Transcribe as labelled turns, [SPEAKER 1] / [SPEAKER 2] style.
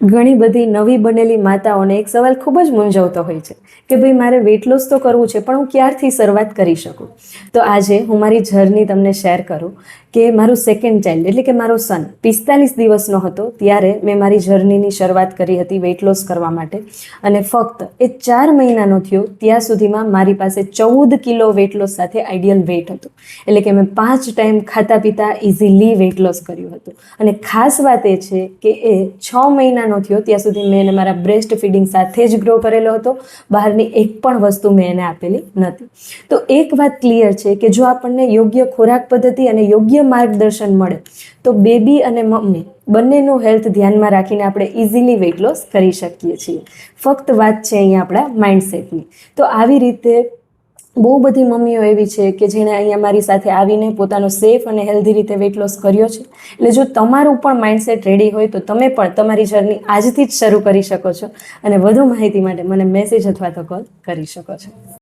[SPEAKER 1] ઘણી બધી નવી બનેલી માતાઓને એક સવાલ ખૂબ જ મૂંઝવતો હોય છે કે ભાઈ મારે વેઇટ લોસ તો કરવું છે, પણ હું ક્યારથી શરૂઆત કરી શકું? તો આજે હું મારી જર્ની તમને શેર કરું કે મારું સેકન્ડ ચાઇલ્ડ એટલે કે મારો સન 45 દિવસનો હતો ત્યારે મેં મારી જર્નીની શરૂઆત કરી હતી વેઇટ લોસ કરવા માટે. અને ફક્ત એ 4 મહિનાનો થયો ત્યાં સુધીમાં મારી પાસે 14 કિલો વેઇટ લોસ સાથે આઈડિયલ વેઇટ હતું. એટલે કે મેં 5 ટાઈમ ખાતા પીતા ઇઝીલી વેઇટ લોસ કર્યું હતું. અને ખાસ વાત એ છે કે એ 6 મહિનાનો થયો ત્યાં સુધી મેં એને મારા બ્રેસ્ટ ફીડિંગ સાથે જ ગ્રો કરેલો હતો. બહારની એક પણ વસ્તુ મેં એને આપેલી નથી. તો એક વાત ક્લિયર છે કે જો આપણને યોગ્ય ખોરાક પદ્ધતિ અને યોગ્ય માર્ગદર્શન મળે તો બેબી અને મમ્મી બંનેનું હેલ્થ ધ્યાનમાં રાખીને આપણે ઇઝીલી વેઇટ લોસ કરી શકીએ છીએ. ફક્ત વાત છે અહીંયા આપણા માઇન્ડસેટની. તો આવી રીતે બહુ બધી મમ્મીઓ એવી છે કે જેણે અહીંયા મારી સાથે આવીને પોતાનો સેફ અને હેલ્ધી રીતે વેઇટ લોસ કર્યો છે. એટલે જો તમારું પણ માઇન્ડસેટ રેડી હોય તો તમે પણ તમારી જર્ની આજથી જ શરૂ કરી શકો છો. અને વધુ માહિતી માટે મને મેસેજ અથવા તો કોલ કરી શકો છો.